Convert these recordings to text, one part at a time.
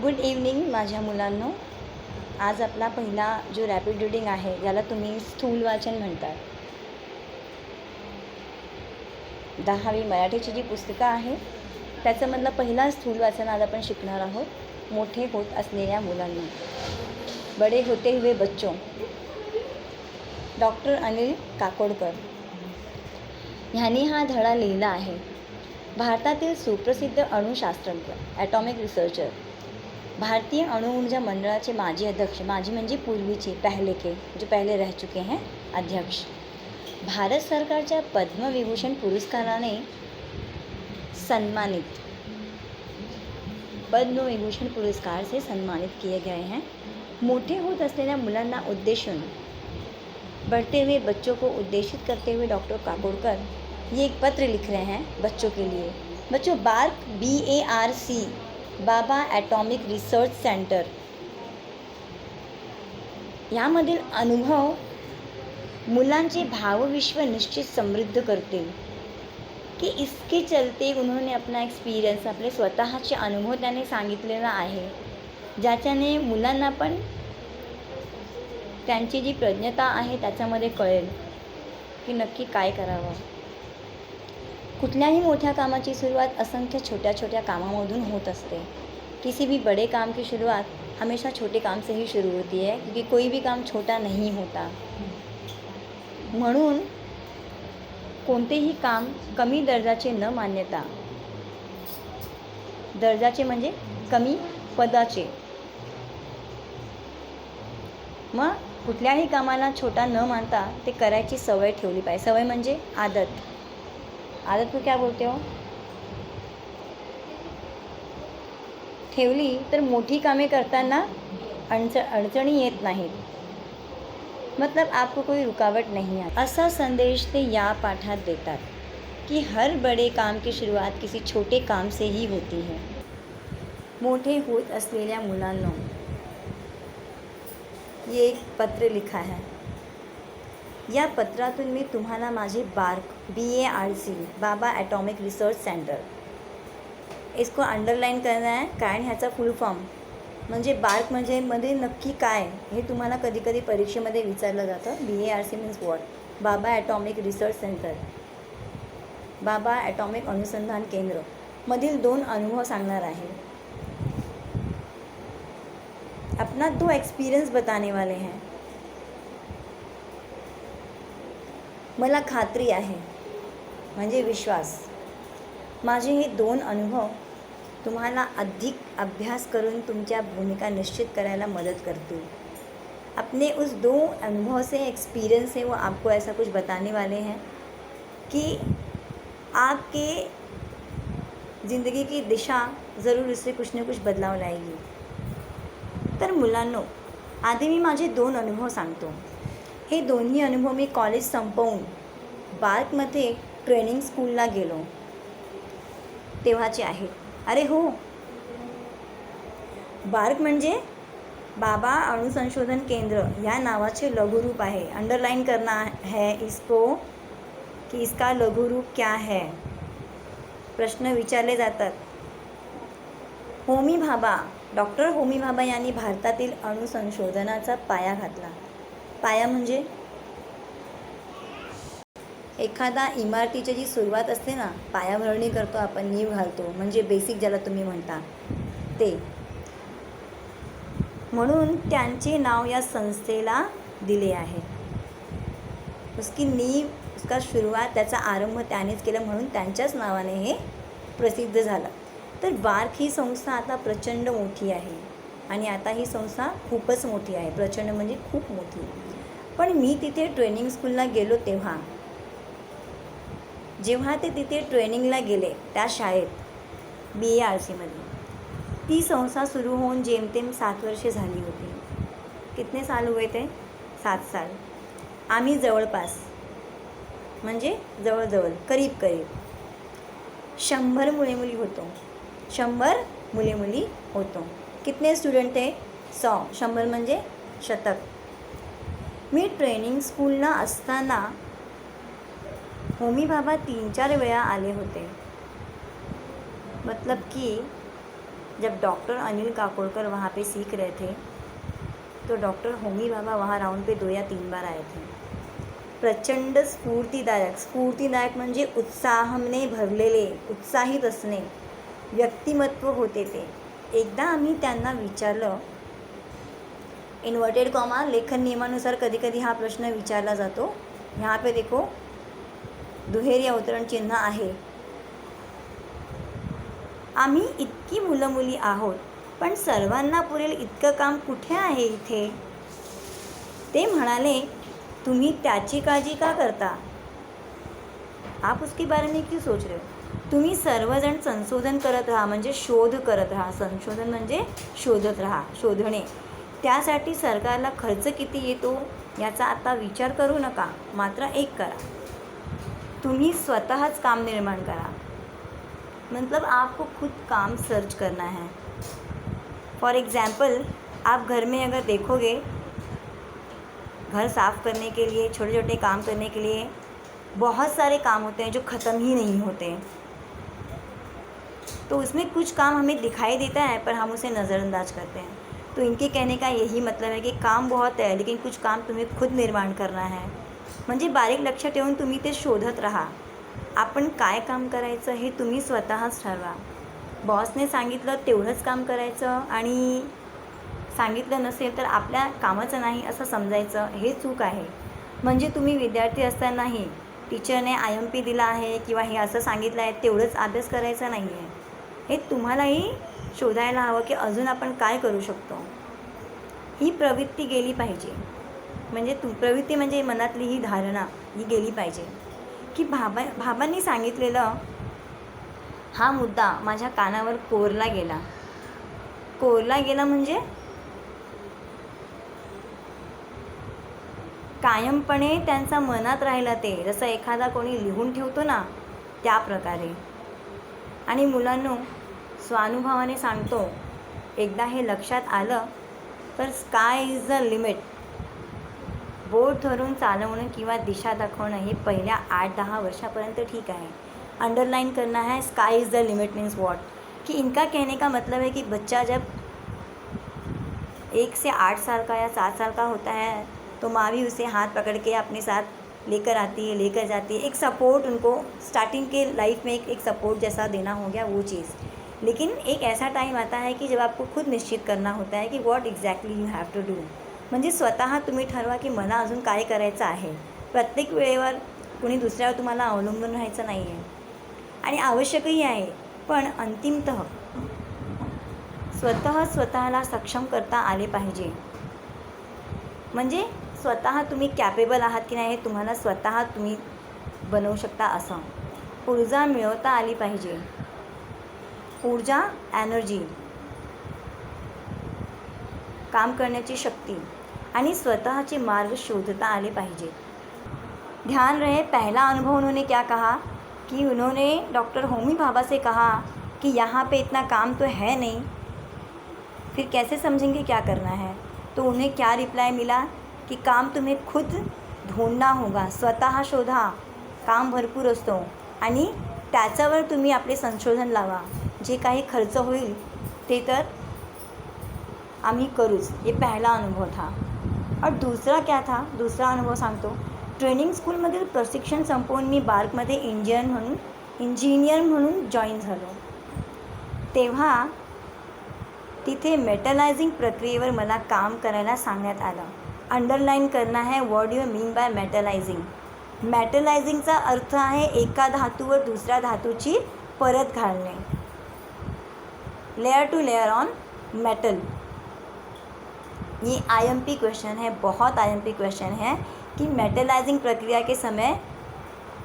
Good evening माझ्या मुलांनो. आज आपला पहिला जो रॅपिड रीडिंग आहे ज्याला तुम्ही स्थूल वाचन म्हणतात, 10वी मराठीची जी पुस्तकं आहे त्याच्यामधलं पहिला स्थूल वाचन आज आपण शिकणार आहोत. मोठे होत असलेल्या मुलांना, बडे होते हुए बच्चों, डॉक्टर अनिल काकोडकर ह्यांनी हा धडा लिहिला आहे. भारतातील सुप्रसिद्ध अणुशास्त्रज्ञ, ॲटॉमिक रिसर्चर, भारतीय अणुऊर्जा मंडळाचे माजी अध्यक्ष, माजी म्हणजे पूर्वीचे, पहले के जो पहले रह चुके हैं अध्यक्ष, भारत सरकारच्या पद्मविभूषण पुरस्काराने सम्मानित, पद्मविभूषण पुरस्कार से सम्मानित किए गए हैं. मोठे होत असलेल्या मुलांना उद्देशून, बढ़ते हुए बच्चों को उद्देशित करते हुए डॉक्टर काकोडकर ये एक पत्र लिख रहे हैं बच्चों के लिए. बच्चों, बार्क BARC बाबा ॲटॉमिक रिसर्च सेंटर यामधील अनुभव मुलांचे भावविश्व निश्चित समृद्ध करतील. कि इसके चलते उन्होंने अपना एक्सपिरियन्स, आपले स्वतःचे अनुभव त्याने सांगितलेला आहे, ज्याच्याने मुलांना पण त्यांची जी प्रज्ञता आहे त्याच्यामध्ये कळेल की नक्की काय करावं. कुठल्याही मोठ्या कामाची सुरुवात असंख्य छोट्या छोट्या कामामधून होत असते. किसी भी बड़े काम की शुरुआत हमेशा छोटे काम से ही शुरू होती है, क्योंकि कोई भी काम छोटा नहीं होता. म्हणून कोणतेही काम कमी दर्जाचे न मानता, दर्जाचे म्हणजे कमी पदाचे, मग कुठल्याही कामाला छोटा न मानता ते करायची सवय ठेवली पाहिजे. सवय म्हणजे आदत. आदत को क्या बोलते हो? ठेवली तर मोठी कामे करताना अडचणी येत नाहीत. मतलब आपको कोई रुकावट नहीं आती. असा संदेश ते या पाठात देतात कि हर बड़े काम की शुरुआत किसी छोटे काम से ही होती है. मोठे होत असलेल्या मुलांनो, ये एक पत्र लिखा है. या पत्रातून मी तुम्हाला माझे बार्क BARC बाबा ॲटॉमिक रिसर्च सेंटर, इसको अंडरलाईन करना आहे, कारण ह्याचा फुल फॉर्म म्हणजे बार्क म्हणजे मध्ये नक्की काय हे तुम्हाला कधी कधी परीक्षेमध्ये विचारलं जातं. BARC means what? बाबा ॲटॉमिक रिसर्च सेंटर, बाबा ॲटॉमिक अनुसंधान केंद्र मधील 2 अनुभव सांगणार आहे. अपना 2 एक्सपीरियंस बताने वाले हैं. मला खात्री आहे म्हणजे विश्वास, माझे हे 2 अनुभव तुम्हाला अधिक अभ्यास करून तुमच्या भूमिका निश्चित करायला मदत करतील. अपने उस 2 अनुभव से, एक्सपीरियंस से वो आपको ऐसा कुछ बताने वाले हैं कि आपके ज़िंदगी की दिशा ज़रूर इससे कुछ न कुछ बदलाव लाएगी. तर मुलांनो, आधी मी माझे 2 अनुभव सांगतो. हे दोन्ही अनुभव मी कॉलेज संपवून बार्कमध्ये ट्रेनिंग स्कूलला गेलो तेव्हाचे आहेत. अरे हो, बार्क म्हणजे बाबा अणुसंशोधन केंद्र या नावाचे लघुरूप आहे. अंडरलाइन करना है इसको कि इसका लघुरूप क्या है. प्रश्न विचारले जातात. होमी भाभा, डॉक्टर होमी भाभा यांनी भारतातील अणुसंशोधनाचा पाया घातला. पाया म्हणजे एखादा इमारतीची जी सुरुवात असते ना, पायाभरणी करतो आपण, नीव घालतो, म्हणजे बेसिक ज्याला तुम्ही म्हणता ते. म्हणून त्यांचे नाव या संस्थेला दिले आहे. उसकी नीव, उसका सुरुवात, त्याचा आरंभ त्यानेच केला, म्हणून त्यांच्याच नावाने हे प्रसिद्ध झालं. तर बार्क ही संस्था आता प्रचंड मोठी आहे आणि आता ही संस्था खूपच मोठी आहे. प्रचंड म्हणजे खूप मोठी. पण मी तिथे ट्रेनिंग स्कूलला गेलो तेव्हा, जेव्हा ते तिथे ट्रेनिंगला गेले त्या शाळेत BARCमध्ये, ती संस्था सुरू होऊन जेमतेम 7 वर्षे झाली होती. कितने साल हुए थे? 7 साल. आम्ही जवळपास म्हणजे जवळजवळ करीब 100 मुले-मुली होतो. 100 मुले-मुली होतो. कितने स्टुडंट थे? 100. 100 म्हणजे शतक. मी ट्रेनिंग स्कूलला असताना होमी भाभा 3-4 वेळा आले होते. मतलब की जब डॉक्टर अनिल काकोड़कर वहाँ पे सीख रहे थे तो डॉक्टर होमी भाभा वहाँ राउंड पे 2 या 3 बार आए थे। प्रचंड स्फूर्तिदायक म्हणजे उत्साहाने भरलेले, उत्साहित असणे व्यक्तिमत्व होते ते। एकदा आम्ही त्यांना विचारलं, इन्वर्टेड कॉमा लेखन नियमानुसार कधी कधी हा प्रश्न विचारला जातो, यहाँ पे देखो दुहेरी अवतरण चिन्ह आहे, आम्ही इतकी मुलं मुली आहोत पण सर्वांना पुरेल इतकं काम कुठे आहे इथे? ते म्हणाले, तुम्ही त्याची काळजी का करता? आप उसके बारे में क्यों सोच रहे हो? तुम्ही सर्वजण संशोधन करत राहा, म्हणजे शोध करत राहा। संशोधन म्हणजे शोधत राहा, शोधणे। त्यासाठी सरकारला खर्च किती येतो याचा आता विचार करू नका, मात्र एक करा, तुम्ही स्वतःच काम निर्माण करा। मतलब आपको खुद काम सर्च करना है। फॉर एग्ज़ाम्पल, आप घर में अगर देखोगे, घर साफ़ करने के लिए, छोटे छोटे काम करने के लिए बहुत सारे काम होते हैं जो ख़त्म ही नहीं होते। तो उसमें कुछ काम हमें दिखाई देता है पर हम उसे नज़रअंदाज करते हैं। तो इनके कहने का यही मतलब है कि काम बहुत है लेकिन कुछ काम तुम्हें खुद निर्माण करना है। म्हणजे बारीक लक्ष ठेवून तुम्ही ते शोधत राहा। आपण काय काम करायचं हे तुम्ही स्वतःच ठरवा। बॉसने सांगितलं तेवढंच काम करायचं आणि सांगितलं नसेल तर आपल्या कामाचं नाही असं समजायचं, हे चूक आहे। म्हणजे तुम्ही विद्यार्थी असतानाही टीचरने IMP दिला आहे किंवा हे असं सांगितलं आहे तेवढंच अभ्यास करायचा नाही आहे, हे तुम्हालाही शोधायला हवं की अजून आपण काय करू शकतो। ही प्रवृत्ती गेली पाहिजे, म्हणजे प्रवृत्ती म्हणजे मनातली ही धारणा ही गेली पाहिजे की भाबांनी सांगितलेलं हा मुद्दा माझ्या कानावर कोरला गेला म्हणजे कायमपणे त्यांचा मनात राहिला, ते जसं एखादा कोणी लिहून ठेवतो ना त्या प्रकारे। आणि मुलांनो, स्वानुभवाने सांगतो, एकदा हे लक्षात आलं तर स्काय इज द लिमिट। बोट धरून चालवणं किंवा दिशा दाखवणं हे पहिल्या 8-10 वर्षापर्यंत ठीक आहे। अंडरलाइन करना है, sky is the limit means what, कि इनका कहने का मतलब है कि बच्चा जब 1 से 8 साल का या 7 साल का होता है तो माँ भी उसे हाथ पकड़ के अपने साथ लेकर आती है, लेकर जाती है। एक सपोर्ट उनको स्टार्टिंग के लाइफ में एक सपोर्ट जैसा देना हो गया वो चीज़। लेकिन एक ऐसा टाइम आता है कि जब आपको खुद निश्चित करना होता है की what exactly you have to do. म्हणजे स्वतः तुम्ही ठरवा की मला अजून काय करायचं आहे। प्रत्येक वेळेवर कुणी दुसऱ्यावर तुम्हाला अवलंबून राहायचं नाही आहे आणि आवश्यकही आहे, पण अंतिमतः स्वतःला सक्षम करता आले पाहिजे। म्हणजे स्वतः तुम्ही कॅपेबल आहात की नाही हे तुम्हाला स्वतः तुम्ही बनवू शकता असं। ऊर्जा मिळवता आली पाहिजे, ऊर्जा, एनर्जी, काम करण्याची शक्ती आणि स्वतःचे मार्ग शोधता आले पाहिजे। ध्यान रहे, पहला अनुभव उन्होंने क्या कहा कि उन्होंने डॉक्टर होमी भाभा से कहा कि यहाँ पे इतना काम तो है नहीं, फिर कैसे समझेंगे क्या करना है। तो उन्हें क्या रिप्लाई मिला कि काम तुम्हें खुद ढूंढना होगा, स्वतः शोधा, काम भरपूर असतो आणि त्याच्यावर तुम्ही आपले संशोधन लावा। जे काही खर्च होईल ते तर आम्ही करूच। ये पहला अनुभव था। और दूसरा क्या था, दूसरा अनुभव सांगतो। ट्रेनिंग स्कूलमधील प्रशिक्षण संपवून मी बार्कमध्ये इंजिनियर म्हणून जॉईन झालो। तेव्हा तिथे मेटलायझिंग प्रक्रियेवर मला काम करायला सांगण्यात आलं। अंडरलाइन करना है, what do you mean by metallising. मेटलायझिंगचा अर्थ आहे एका धातूवर दुसऱ्या धातूची परत घालणे, layer to layer on metal. ये IMP क्वेश्चन है, बहुत IMP क्वेश्चन है कि मेटलाइजिंग प्रक्रिया के समय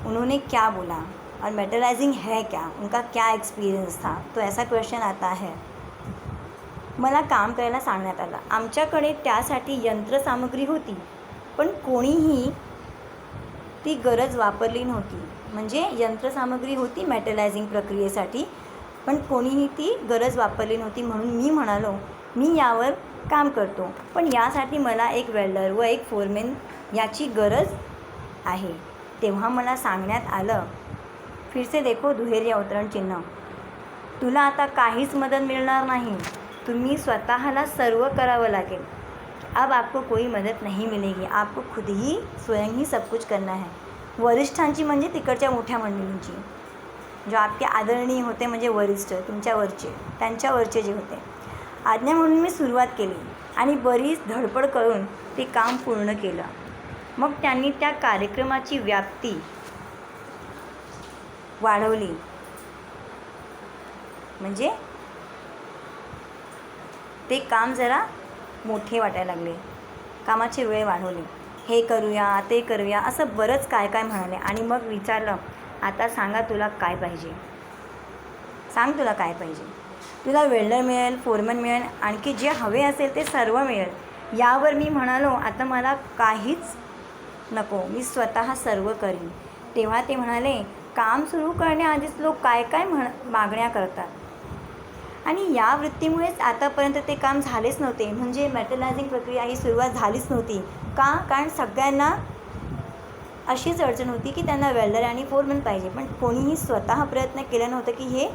उन्होंने क्या बोला और मेटलाइजिंग है क्या, उनका क्या एक्सपीरियंस था। तो ऐसा क्वेश्चन आता है। मला काम करायला सांगण्यात आलं। आमच्याकडे त्यासाठी यंत्रसामग्री होती पण कोणीही ती गरज वापरली नव्हती। म्हणजे यंत्रसामग्री होती मेटलाइजिंग प्रक्रियेसाठी पण कोणीही ती गरज वापरली नव्हती। म्हणून मी म्हणालो मी यावर काम करतो, पण यासाठी मला एक वेल्डर व एक फोरमॅन याची गरज आहे। तेव्हा मला सांगण्यात आलं, फिर से देखो दुहेरी अवतरण चिन्ह, तुला आता काहीच मदत मिळणार नाही. तुम्ही स्वतःला सर्व करावं लागेल. अब आपको कोई मदद नहीं मिलेगी. आपको खुद ही स्वयं ही सब कुछ करना है. वरिष्ठांची म्हणजे तिकडच्या मोठ्या मंडळींची, जो आपके आदरणीय होते म्हणजे वरिष्ठ तुमच्यावरचे, त्यांच्यावरचे जे होते. आज्ञा म्हणून मी सुरुवात केली आणि बरीच धडपड करून ते काम पूर्ण केलं. मग त्यांनी त्या कार्यक्रमाची व्याप्ती वाढवली. म्हणजे ते काम जरा मोठे वाटायला लागले. कामाची वेळ वाढवली. हे करूया ते करूया असं बरंच काय काय म्हणाले. आणि मग विचारलं, आता सांगा तुला काय पाहिजे. सांग तुला काय पाहिजे. तुला वेल्डर मिळेल, फोरमन मिळेल, आणखी जे हवे असेल ते सर्व मिळेल. यावर मी म्हणालो, आता मला काहीच नको, मी स्वतः सर्व करीन. तेव्हा ते म्हणाले, काम सुरू करण्याआधीच लोक काय काय मागण्या करतात. आणि या वृत्तीमुळेच आतापर्यंत ते काम झालेच नव्हते. म्हणजे मेटलायझिंग प्रक्रिया ही सुरुवात झालीच नव्हती. का? कारण सगळ्यांना अशीच अडचण होती की त्यांना वेल्डर आणि फोरमन पाहिजे, पण कोणीही स्वतः प्रयत्न केला नव्हता की हे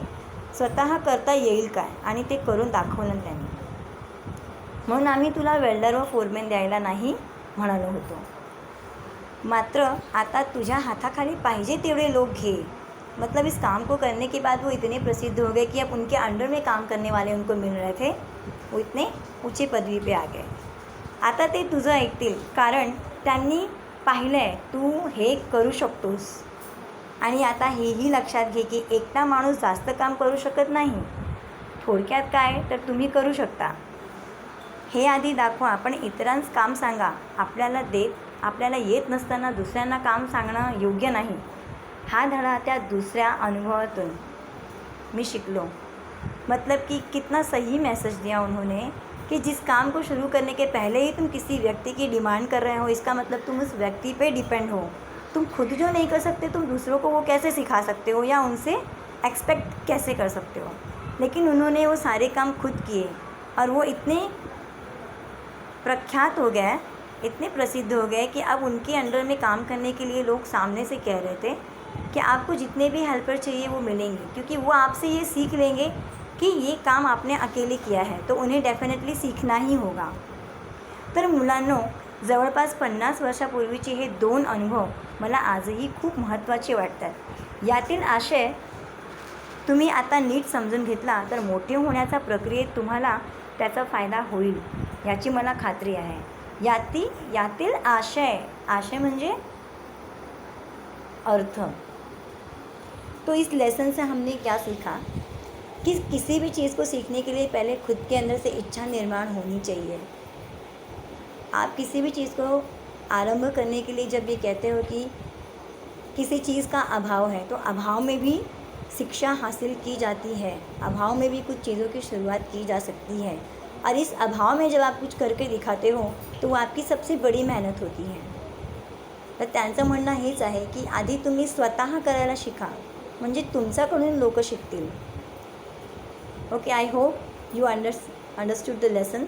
स्वतः करता येईल काय, आणि ते करून दाखवलं त्यांनी. म्हणून आम्ही तुला वेल्डर व फोरमॅन द्यायला नाही म्हणालो होतो. मात्र आता तुझ्या हाताखाली पाहिजे तेवढे लोक घे. मतलब इस काम को करने के बाद वो इतने प्रसिद्ध हो गए कि अब उनके अंडर में काम करने वाले उनको मिल रहे थे, वो इतने ऊंची पदवी पे आ गए. आता ते तुझं ऐकतील, कारण त्यांनी पाहिलं आहे तू हे करू शकतोस. आणि आता हेही लक्षात घे की एकटा माणूस जास्त काम करू शकत नाही. थोडक्यात काय तर तुम्ही करू शकता हे आधी दाखवा, पण इतरांस काम सांगा. आपल्याला येत नसताना दुसऱ्यांना काम सांगणं योग्य नाही. हा धडा त्या दुसऱ्या अनुभवातून मैं शिकलो. मतलब कि कितना सही मैसेज दिया उन्होंने कि जिस काम को शुरू करने के पहले ही तुम किसी व्यक्ति की डिमांड कर रहे हो, इसका मतलब तुम उस व्यक्ति पे डिपेंड हो. तुम खुद जो नहीं कर सकते तुम दूसरों को वो कैसे सिखा सकते हो या उनसे एक्सपेक्ट कैसे कर सकते हो. लेकिन उन्होंने वो सारे काम खुद किए और वो इतने प्रख्यात हो गए, इतने प्रसिद्ध हो गए कि अब उनके अंडर में काम करने के लिए लोग सामने से कह रहे थे कि आपको जितने भी हेल्पर चाहिए वो मिलेंगे, क्योंकि वो आपसे ये सीख लेंगे की ये काम आपने अकेले किया है, तो उन्हें डेफिनेटली सीखना ही होगा. तर मुलांनो, जवळपास 50 वर्षापूर्वीचे हे 2 अनुभव मला आजही खूप महत्त्वाचे वाटतात. यातील आशय तुम्ही आता नीट समजून घेतला तर मोठे होण्याच्या प्रक्रियेत तुम्हाला त्याचा फायदा होईल याची मला खात्री आहे. यातील आशय म्हणजे अर्थ. तो इस लेसन से हमने क्या सीखा कि किसी भी चीज़ को सीखने के लिए पहले खुद के अंदर से इच्छा निर्माण होनी चाहिए. आप किसी भी चीज़ को आरंभ करने के लिए जब ये कहते हो कि किसी चीज़ का अभाव है, तो अभाव में भी शिक्षा हासिल की जाती है. अभाव में भी कुछ चीज़ों की शुरुआत की जा सकती है. और इस अभाव में जब आप कुछ करके दिखाते हो तो वो आपकी सबसे बड़ी मेहनत होती है. तर त्यांचं म्हणणं हेच आहे की आधी तुम्ही स्वतः करायला शिका, म्हणजे तुमच्याकडून लोक शिकतील. Okay, I hope you understood the lesson.